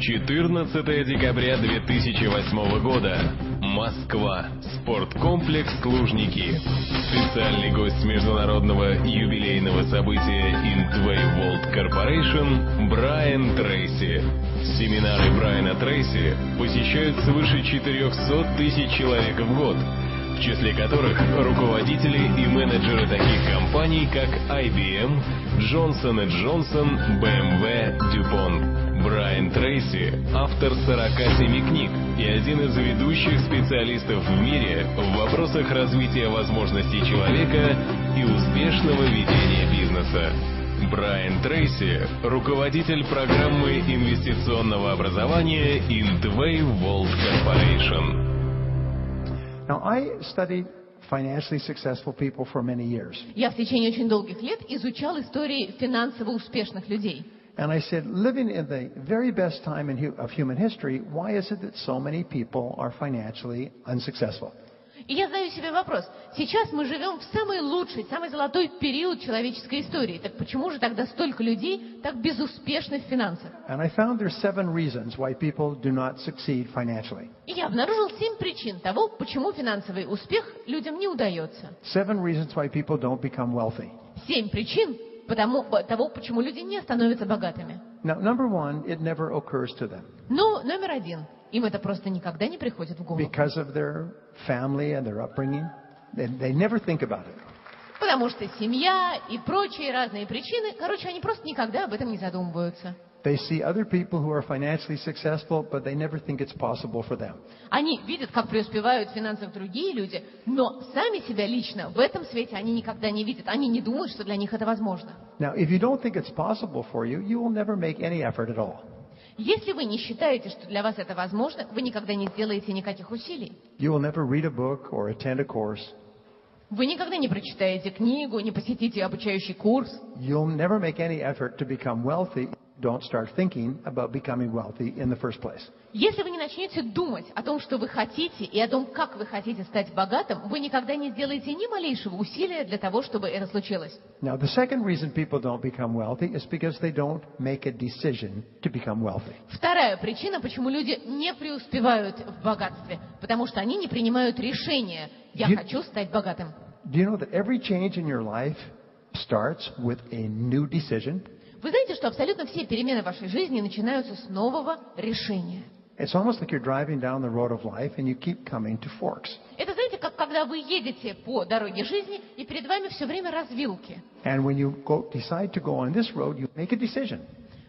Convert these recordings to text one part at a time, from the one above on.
14 декабря 2008 года. Москва. Спорткомплекс «Лужники». Специальный гость международного юбилейного события Intvey World Corporation Брайан Трейси. Семинары Брайана Трейси посещают свыше 400 тысяч человек в год, в числе которых руководители и менеджеры таких компаний, как IBM, Johnson & Johnson, BMW, DuPont. Брайан Трейси – автор 47 книг и один из ведущих специалистов в мире в вопросах развития возможностей человека и успешного ведения бизнеса. Брайан Трейси – руководитель программы инвестиционного образования Intvey World Corporation. Now, I studied financially successful people for many years. Я в течение очень долгих лет изучал истории финансово успешных людей. And I said, living in the very best time of human history, why is it that so many people are financially unsuccessful? И я задаю себе вопрос. Сейчас мы живем в самый лучший, самый золотой период человеческой истории. Так почему же тогда столько людей так безуспешны в финансах? And I found there's 7 reasons why people do not succeed financially. И я обнаружил 7 причин того, почему финансовый успех людям не удается. 7 reasons why people don't become wealthy. 7 причин того, почему люди не становятся богатыми. Now, number 1, it never occurs to them. Ну, номер 1. Им это просто никогда не приходит в голову. Because of their family and their upbringing, they never think about it. Потому что семья и прочие разные причины, они просто никогда об этом не задумываются. They see other people who are financially successful, but they never think it's possible for them. Они видят, как преуспевают в финансах другие люди, но сами себя лично в этом свете они никогда не видят. Они не думают, что для них это возможно. Now, if you don't think it's possible for you, you will never make any effort at all. Если вы не считаете, что для вас это возможно, вы никогда не сделаете никаких усилий. You will never read a book or attend a course. Вы никогда не прочитаете книгу, не посетите обучающий курс. You'll never make any effort to become wealthy. Don't start thinking about becoming wealthy in the first place. Если вы не начнете думать о том, что вы хотите, и о том, как вы хотите стать богатым, вы никогда не сделаете ни малейшего усилия для того, чтобы это случилось. Now, the second reason people don't become wealthy is because they don't make a decision to become wealthy. Вторая причина, почему люди не преуспевают в богатстве, потому что они не принимают решения «я хочу стать богатым». Do you know that every change in your life starts with a new decision? Вы знаете, что абсолютно все перемены в вашей жизни начинаются с нового решения. It's almost like you're driving down the road of life and you keep coming to forks. Это, знаете, как когда вы едете по дороге жизни, и перед вами все время развилки. And when you decide to go on this road, you make a decision.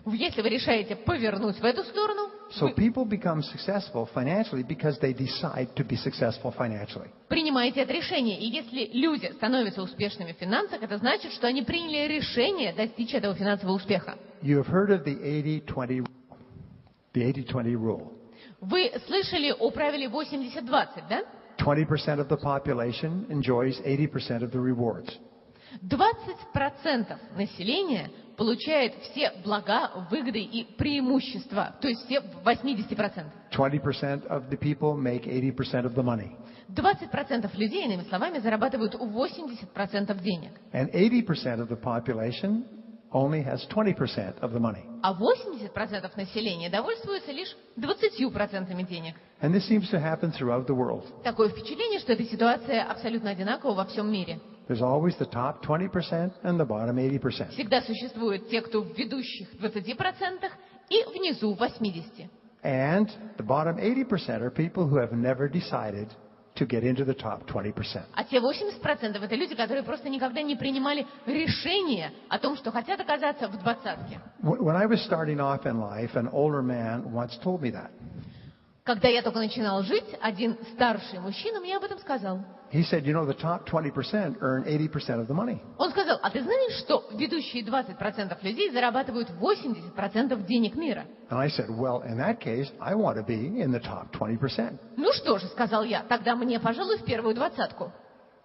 Если вы решаете повернуть в эту сторону, So people become successful financially because they decide to be successful financially. Принимаете это решение. И если люди становятся успешными в финансах, это значит, что они приняли решение достичь этого финансового успеха. You have heard of the 80-20 rule. Вы слышали о правиле 80-20, да? 20% of the population enjoys 80% of the rewards. 20% населения получает все блага, выгоды и преимущества, то есть все 80%. 20% of the people make 80% of the money. 20% людей, иными словами, зарабатывают 80% денег. And 80% of the population only has 20% of the money. А 80% населения довольствуются лишь 20% денег. And this seems to happen throughout the world. Такое впечатление, что эта ситуация абсолютно одинакова во всем мире. There's always the top 20% and the bottom 80%. Всегда существуют те, кто в ведущих 20% и внизу 80%. And the bottom 80% are people who have never decided to get into the top 20%. А те 80% это люди, которые просто никогда не принимали решение о том, что хотят оказаться в двадцатке. When I was starting off in life, an older man once told me that. Когда я только начинал жить, один старший мужчина мне об этом сказал. He said, you know, the top 20% earn 80% of the money. Он сказал, а ты знаешь, что ведущие 20% людей зарабатывают 80% денег мира? And I said, well, in that case, I want to be in the top 20%. Ну что же, сказал я, тогда мне, пожалуй, в первую двадцатку.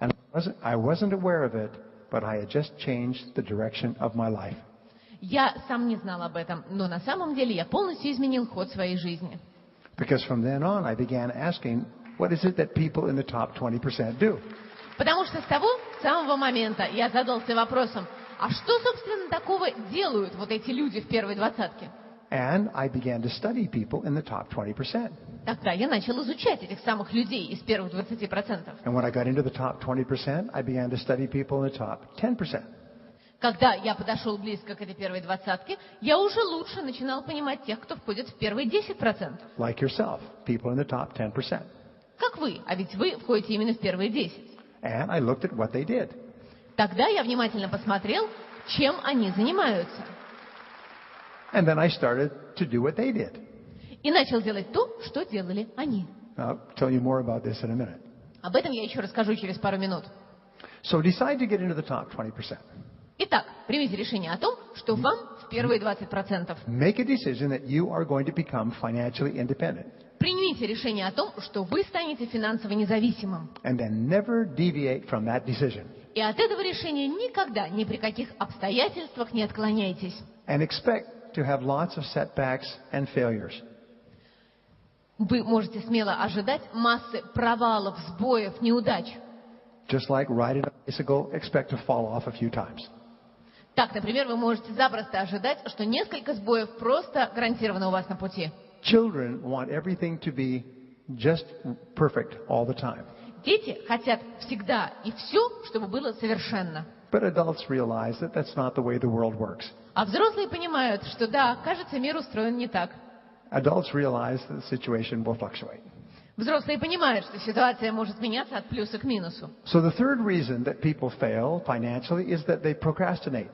And I wasn't aware of it, but I had just changed the direction of my life. Я сам не знал об этом, но на самом деле я полностью изменил ход своей жизни. Because from then on, I began asking, what is it that people in the top 20% do? Потому что с того самого момента я задался вопросом, а что, собственно, такого делают вот эти люди в первой двадцатке? And I began to study people in the top 20%. Тогда я начал изучать этих самых людей из первых 20%. And when I got into the top 20%, I began to study people in the top 10%. Когда я подошел близко к этой первой двадцатке, я уже лучше начинал понимать тех, кто входит в первые 10%. Like yourself, people in the top 10%. Как вы, а ведь вы входите именно в первые 10. And I looked at what they did. Тогда я внимательно посмотрел, чем они занимаются. And then I started to do what they did. И начал делать то, что делали они. I'll tell you more about this in a minute. Об этом я еще расскажу через пару минут. So decide to get into the top 20%. Итак, примите решение о том, что вам в первые 20%. Make a decision that you are going to become financially independent. Примите решение о том, что вы станете финансово независимым. And then never deviate from that decision. И от этого решения никогда, ни при каких обстоятельствах не отклоняйтесь. And expect to have lots of setbacks and failures. Вы можете смело ожидать массы провалов, сбоев, неудач. Just like riding a bicycle, expect to fall off a few times. Так, например, вы можете запросто ожидать, что несколько сбоев просто гарантировано у вас на пути. Children want everything to be just perfect all the time. Дети хотят всегда и все, чтобы было совершенно. But adults realize that that's not the way the world works. А взрослые понимают, что да, кажется, мир устроен не так. Adults realize that the situation will fluctuate. Взрослые понимают, что ситуация может меняться от плюса к минусу. So the third reason that people fail financially is that they procrastinate.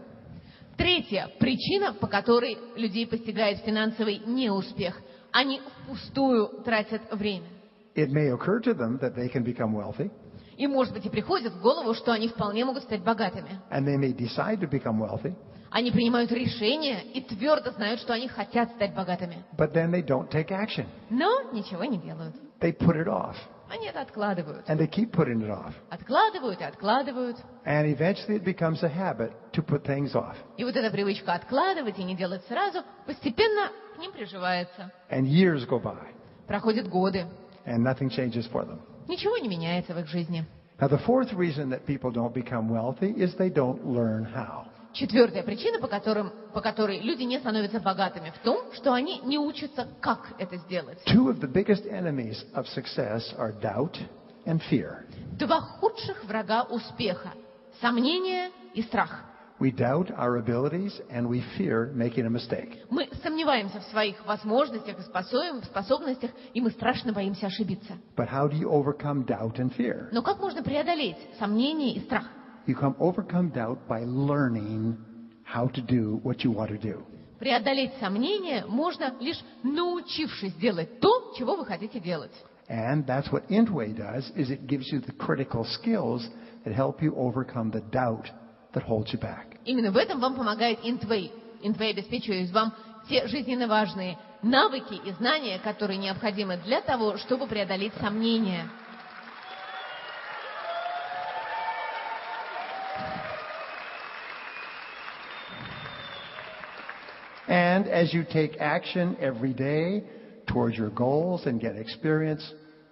Третья причина, по которой людей постигает финансовый неуспех. Они впустую тратят время. It may occur to them that they can become wealthy, И, может быть, и приходит в голову, что они вполне могут стать богатыми. and they may decide to become wealthy, Они принимают решения и твердо знают, что они хотят стать богатыми. but then they don't take action. Но ничего не делают. They put it off, Они это откладывают. and they keep putting it off. Откладывают и откладывают. And eventually it becomes a habit to put things off. И вот эта привычка откладывать и не делать сразу постепенно к ним приживается. And years go by, Проходят годы. and nothing changes for them. Ничего не меняется в их жизни. Now, the fourth reason that people don't become wealthy is they don't learn how. Четвертая причина, по которой люди не становятся богатыми, в том, что они не учатся, как это сделать. Two of the biggest enemies of success are doubt and fear. Два худших врага успеха – сомнение и страх. We doubt our abilities and we fear making a mistake. Мы сомневаемся в своих возможностях и способностях, и мы страшно боимся ошибиться. But how do you overcome doubt and fear? Но как можно преодолеть сомнение и страх? You can overcome doubt by learning how to do what you want to do. Преодолеть сомнение можно лишь научившись делать то, чего вы хотите делать. And that's what IntWay does, is it gives you the critical skills that help you overcome the doubt that holds you back. Именно в этом вам помогает IntWay. IntWay обеспечивает вам те жизненно важные навыки и знания, которые необходимы для того, чтобы преодолеть сомнения. And as you take action every day towards your goals and get experience,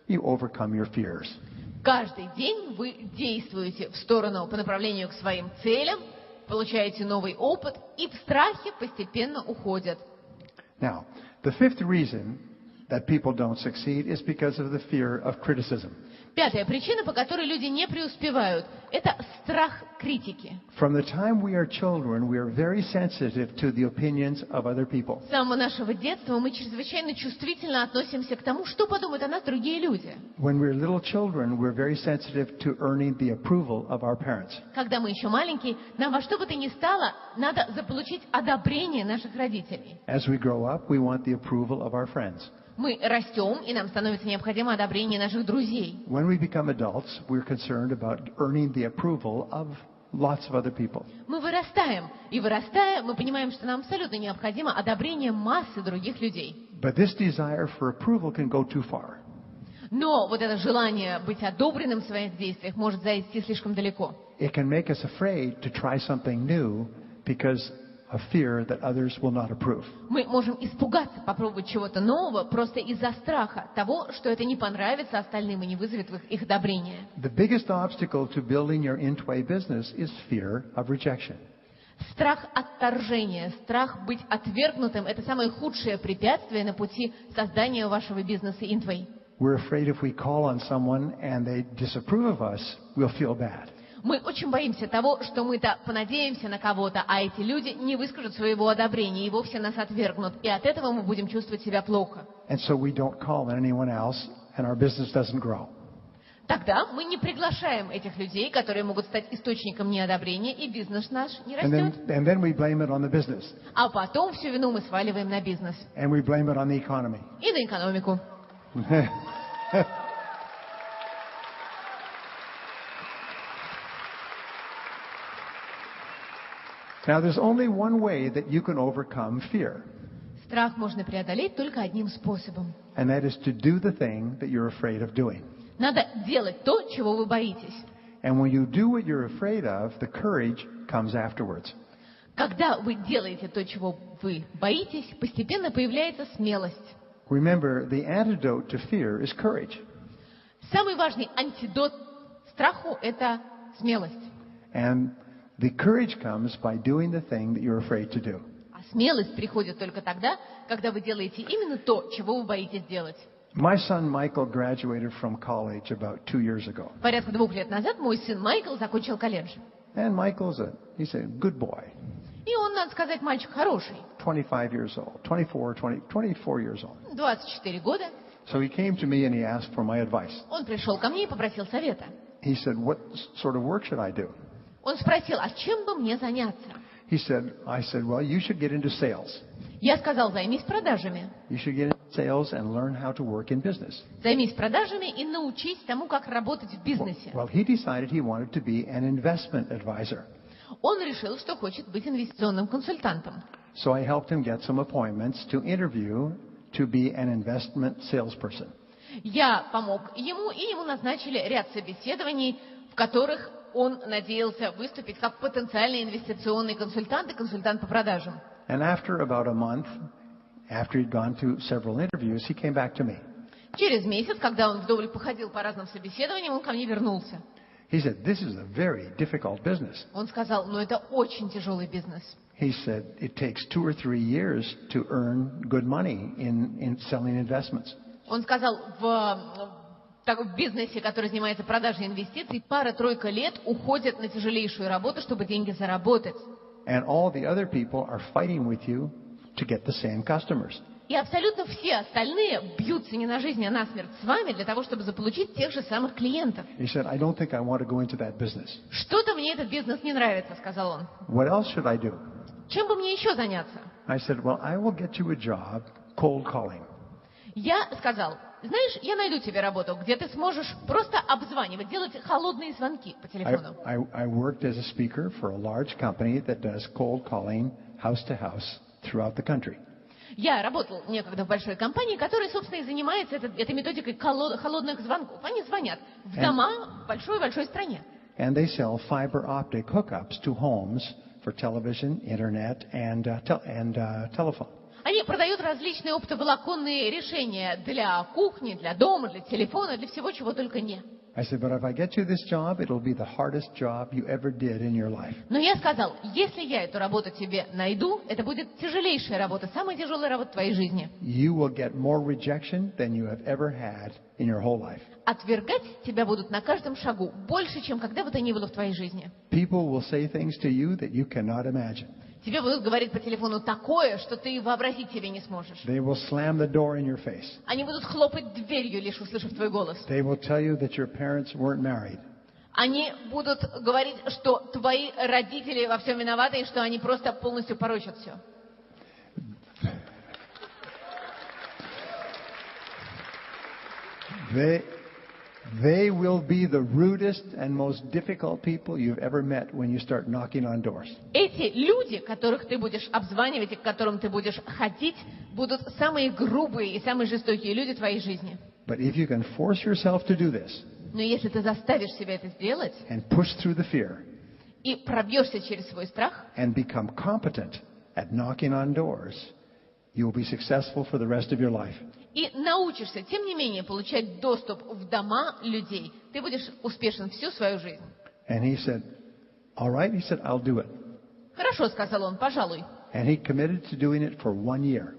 you overcome your fears. Каждый день вы действуете в сторону, по направлению к своим целям, получаете новый опыт, и страхи постепенно уходят. Now, the fifth reason that people don't succeed is because of the fear of criticism. Пятая причина, по которой люди не преуспевают, это страх критики. From the time we are children, we are very sensitive to the opinions of other people. С самого нашего детства мы чрезвычайно чувствительно относимся к тому, что подумают о нас другие люди. When we're little children, we're very sensitive to earning the approval of our parents. Когда мы еще маленькие, нам во что бы то ни стало, надо заполучить одобрение наших родителей. As we grow up, we want the approval of our friends. Мы растем, и нам становится необходимо одобрение наших друзей. When we become adults, we're concerned about earning the approval of lots of other people. Мы вырастаем, и вырастая, мы понимаем, что нам абсолютно необходимо одобрение массы других людей. But this desire for approval can go too far. Но вот это желание быть одобренным в своих действиях может зайти слишком далеко. It can make us afraid to try something new because of fear that others will not approve. Мы можем испугаться попробовать чего-то нового просто из-за страха того, что это не понравится остальным и не вызовет их одобрения. The biggest obstacle to building your IntWay business is fear of rejection. Страх отторжения, страх быть отвергнутым – это самое худшее препятствие на пути создания вашего бизнеса Intway. We're afraid if we call on someone and they disapprove of us, we'll feel bad. Мы очень боимся того, что мы-то понадеемся на кого-то, а эти люди не выскажут своего одобрения и вовсе нас отвергнут. И от этого мы будем чувствовать себя плохо. And so we don't call on anyone else, and our business doesn't grow. Тогда мы не приглашаем этих людей, которые могут стать источником неодобрения, и бизнес наш не And растет. then we blame it on the business. А потом всю вину мы сваливаем на бизнес And we blame it on the economy. и на экономику. Now, there's only one way that you can overcome fear, Страх можно преодолеть только одним способом. and that is to do the thing that you're afraid of doing. Надо делать то, чего вы боитесь. And when you do what you're afraid of, the courage comes afterwards. Когда вы делаете то, чего вы боитесь, постепенно появляется смелость. Remember, the antidote to fear is courage. Самый важный антидот страху – это смелость. And the courage comes by doing the thing that you're afraid to do. А смелость приходит только тогда, когда вы делаете именно то, чего вы боитесь делать. My son Michael graduated from college about 2 years ago. Порядка 2 лет назад мой сын Майкл закончил колледж. And he's a good boy, И он, надо сказать, мальчик хороший. 25 years old, 24 years old. 24 года. So he came to me and he asked for my advice. Он пришел ко мне и попросил совета. He said, what sort of work should I do? Он спросил, а чем бы мне заняться? I said, well, you should get into sales. Я сказал, займись продажами. You should get into sales and learn how to work in business. Займись продажами и научись тому, как работать в бизнесе. Well, he decided he wanted to be an investment advisor. Он решил, что хочет быть инвестиционным консультантом. So I helped him get some appointments to interview to be an investment salesperson. Я помог ему, и ему назначили ряд собеседований, в которых он надеялся выступить как потенциальный инвестиционный консультант и консультант по продажам. And after about a month, after he'd gone to several interviews, he came back to me. Через месяц, когда он вдоволь походил по разным собеседованиям, он ко мне вернулся. He said, this is a very difficult business. Он сказал, это очень тяжелый бизнес. He said, it takes 2 or 3 years to earn good money in selling investments. Он сказал, в бизнесе, который занимается продажей инвестиций, 2-3 лет уходят на тяжелейшую работу, чтобы деньги заработать. And all the other people are fighting with you to get the same customers. И абсолютно все остальные бьются не на жизнь, а на смерть с вами для того, чтобы заполучить тех же самых клиентов. He said, I don't think I want to go into that business. Что-то мне этот бизнес не нравится, сказал он. What else should I do? Чем бы мне еще заняться? I said, well, I will get you a job cold calling. Я сказал, знаешь, я найду тебе работу, где ты сможешь просто обзванивать, делать холодные звонки по телефону. I worked as a speaker for a large company that does cold calling house to house throughout the country. Я работал некогда в большой компании, которая, собственно, и занимается этой методикой холодных звонков. Они звонят в дома в большой-большой стране. And they sell fiber optic hookups to homes for television, internet, and telephone. Они продают различные оптоволоконные решения для кухни, для дома, для телефона, для всего, чего только не. I said, but if I get you this job, it'll be the hardest job you ever did in your life. Но я сказал, если я эту работу тебе найду, это будет тяжелейшая работа, самая тяжелая работа в твоей жизни. You will get more rejection than you have ever had in your whole life. Отвергать тебя будут на каждом шагу, больше, чем когда бы то ни было в твоей жизни. People will say things to you that you cannot imagine. Тебе будут говорить по телефону такое, что ты вообразить себе не сможешь. They will slam the door in your face. Они будут хлопать дверью, лишь услышав твой голос. They will tell you that your parents weren't married. Они будут говорить, что твои родители во всем виноваты и что они просто полностью порочат все. They will be the rudest and most difficult people you've ever met when you start knocking on doors. Эти люди, которых ты будешь обзванивать и к которым ты будешь ходить, будут самые грубые и самые жестокие люди твоей жизни. But if you can force yourself to do this, но если ты заставишь себя это сделать and push through the fear, и пробьешься через свой страх, and become competent at knocking on doors, you will be successful for the rest of your life. И научишься, тем не менее, получать доступ в дома людей, ты будешь успешен всю свою жизнь. And he said, all right, he said, I'll do it. Хорошо, сказал он, пожалуй. And he committed to doing it for 1 year.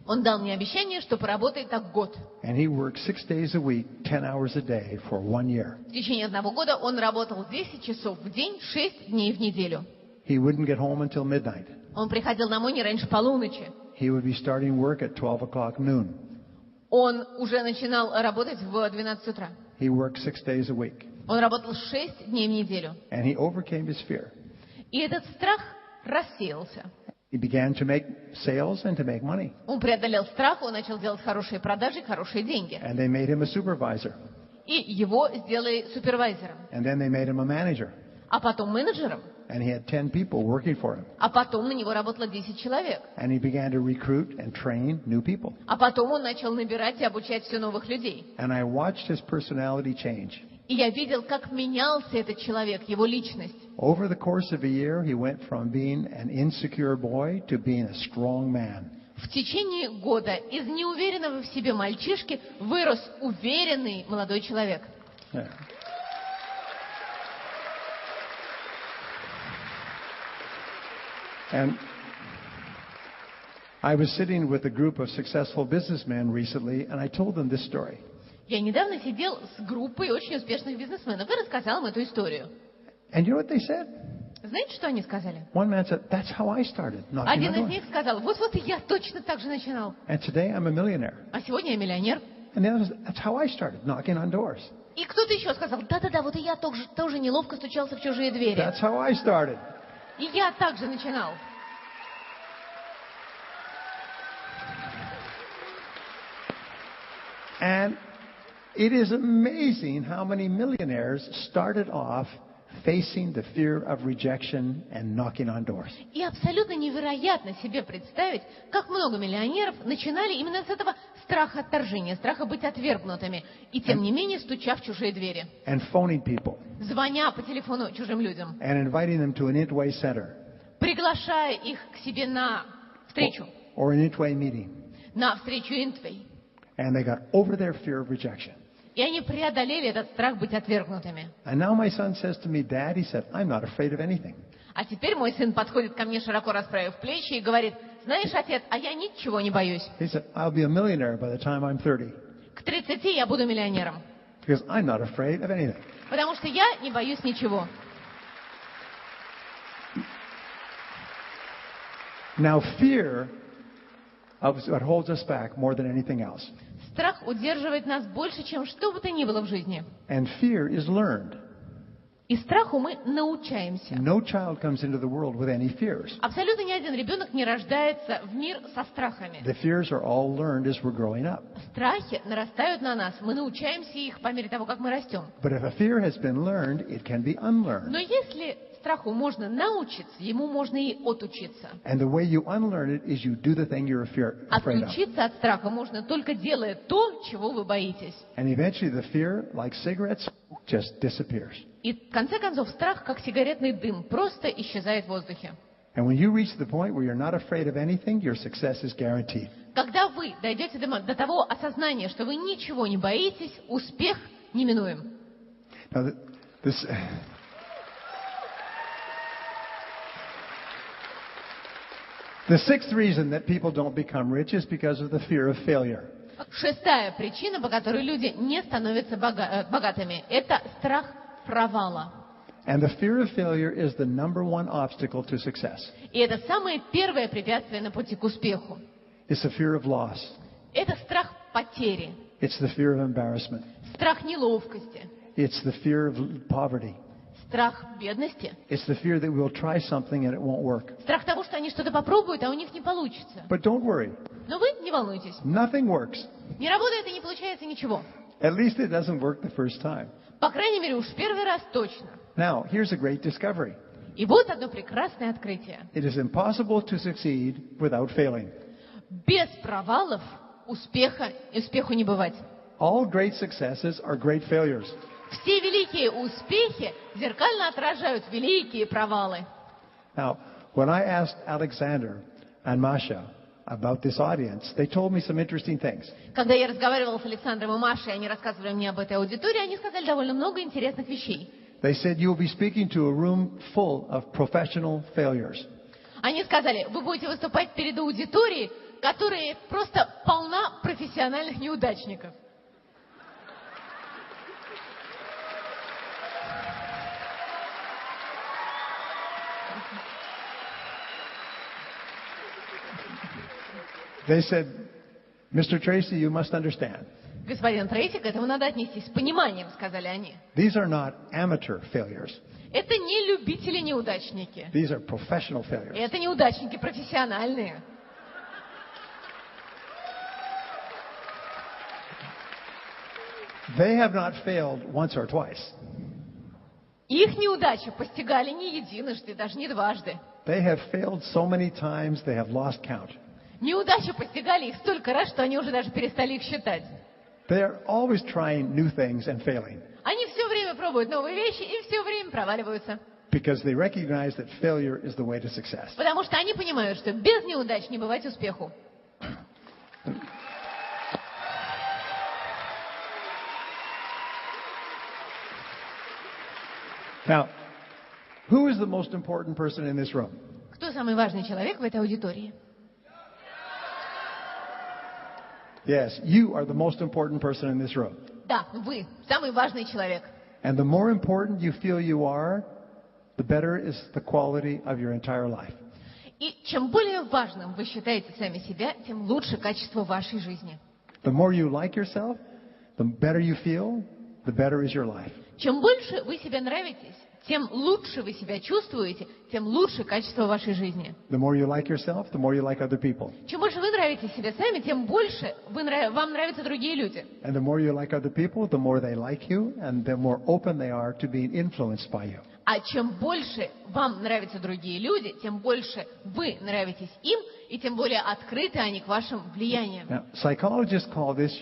Он дал мне обещание, что поработает так год. And he worked 6 days a week, 10 hours a day for 1 year. В течение 1 года он работал 10 часов в день, 6 дней в неделю. He wouldn't get home until midnight. Он приходил домой не раньше полуночи. He would be starting work at 12 o'clock noon. Он уже начинал работать в 12 утра. He worked 6 days a week. Он работал 6 дней в неделю. And he overcame his fear. И этот страх рассеялся. He began to make sales and to make money. Он преодолел страх, он начал делать хорошие продажи, хорошие деньги. And they made him a supervisor. И его сделали супервайзером. And then they made him a manager. А потом менеджером. And he had 10 people working for him. А потом на него работало 10 человек. And he began to recruit and train new people. А потом он начал набирать и обучать все новых людей. And I watched his personality change. И я видел, как менялся этот человек, его личность. Over the course of a year, he went from being an insecure boy to being a strong man. В течение года из неуверенного в себе мальчишки вырос уверенный молодой человек. Yeah. And I was sitting with a group of successful businessmen recently, and I told them this story. Я недавно сидел с группой очень успешных бизнесменов и рассказал им эту историю. And you know what they said? Знаете, что они сказали? One man said, "That's how I started, knocking Один on из них doors. сказал, вот и я точно так же начинал. And today I'm a millionaire." А сегодня я миллионер. And the other said, "That's how I started, knocking on doors. И кто-то еще сказал, да-да-да, вот и я тоже неловко стучался в чужие двери. That's how I started." И я так же начинал. And it is amazing how many millionaires started off facing the fear of rejection and knocking on doors. И абсолютно невероятно себе представить, как много миллионеров начинали именно с этого страха отторжения, страха быть отвергнутыми, и тем не менее стуча в чужие двери, And phoning people. звоня по телефону чужим людям, And inviting them to an Intway center. приглашая их к себе на встречу, Or an Intway meeting. на встречу Интвей. And they got over their fear of rejection. И они преодолели этот страх быть отвергнутыми. And now my son says to me, "Dad," he said, "I'm not afraid of anything." А теперь мой сын подходит ко мне, широко расправив плечи, и говорит, знаешь, отец, а я ничего не боюсь. He said, "I'll be a millionaire by the time I'm 30. К 30 я буду миллионером, Because I'm not afraid of anything." потому что я не боюсь ничего. Now fear is what holds us back more than anything else. Страх удерживает нас больше, чем что бы то ни было в жизни. And fear is learned. И страху мы научаемся. No child comes into the world with any fears. Абсолютно ни один ребенок не рождается в мир со страхами. The fears are all learned as we're growing up. Страхи нарастают на нас, мы научаемся их по мере того, как мы растем. But if a fear has been learned, it can be unlearned. Но если страху можно научиться, ему можно и отучиться. And the way you unlearn it is you do the thing you're afraid of. Отучиться от страха можно только делая то, чего вы боитесь. And eventually the fear, like cigarettes, just disappears. И в конце концов страх, как сигаретный дым, просто исчезает в воздухе. And when you reach the point where you're not afraid of anything, your success is guaranteed. Когда вы дойдете до того осознания, что вы ничего не боитесь, успех неминуем. Now, the sixth reason that people don't become rich is because of the fear of failure. Шестая причина, по которой люди не становятся богатыми, это страх провала. And the fear of failure is the number one obstacle to success. И это самое первое препятствие на пути к успеху. It's the fear of loss. Это страх потери, It's the fear of embarrassment. страх неловкости, It's the fear of poverty. страх бедности, It's the fear that we'll try something and it won't work. страх того, что они что-то попробуют, а у них не получится. But don't worry. Но вы не волнуйтесь. Nothing works. Не работает и не получается ничего. At least it doesn't work the first time. По крайней мере, уж в первый раз точно. Now, here's a great discovery. И вот одно прекрасное открытие. It is impossible to succeed without failing. Без провалов успеху не бывать. All great successes are great failures. Все великие успехи зеркально отражают великие провалы. Now, when I asked Alexander and Masha about this audience, they told me some interesting things. Когда я разговаривала с Александром и Машей, они рассказывали мне об этой аудитории, они сказали довольно много интересных вещей. They said you will be speaking to a room full of professional failures. Они сказали, вы будете выступать перед аудиторией, которая просто полна профессиональных неудачников. They said, Mr. Tracy, you must understand. Господин Трейси, к этому надо отнестись с пониманием, сказали они. These are not amateur failures. Это не любители-неудачники. These are professional failures. Это неудачники профессиональные. They have not failed once or twice. Их неудачи постигали не единожды, даже не дважды. They have failed so many times they have lost count. Неудачи постигали их столько раз, что они уже даже перестали их считать. They are always trying new things and failing Они все время пробуют новые вещи и все время проваливаются. because they recognize that failure is the way to success. Потому что они понимают, что без неудач не бывать успеху. Now, who is the most important person in this room? Кто самый важный человек в этой аудитории? Yes, you are the most important person in this room. Да, вы самый важный человек. And the more important you feel you are, the better is the quality of your entire life. И чем более важным вы считаете сами себя, тем лучше качество вашей жизни. The more you like yourself, the better you feel, the better is your life. Чем больше вы себе нравитесь, тем лучше вы себя чувствуете, тем лучше качество вашей жизни. The more you like yourself, the more you like other people. Чем больше вы нравитесь себе сами, тем больше вам нравятся другие люди. And the more you like other people, the more they like you, and the more open they are to being influenced by you. А чем больше вам нравятся другие люди, тем больше вы нравитесь им, и тем более открыты они к вашим влияниям. Now, psychologists call this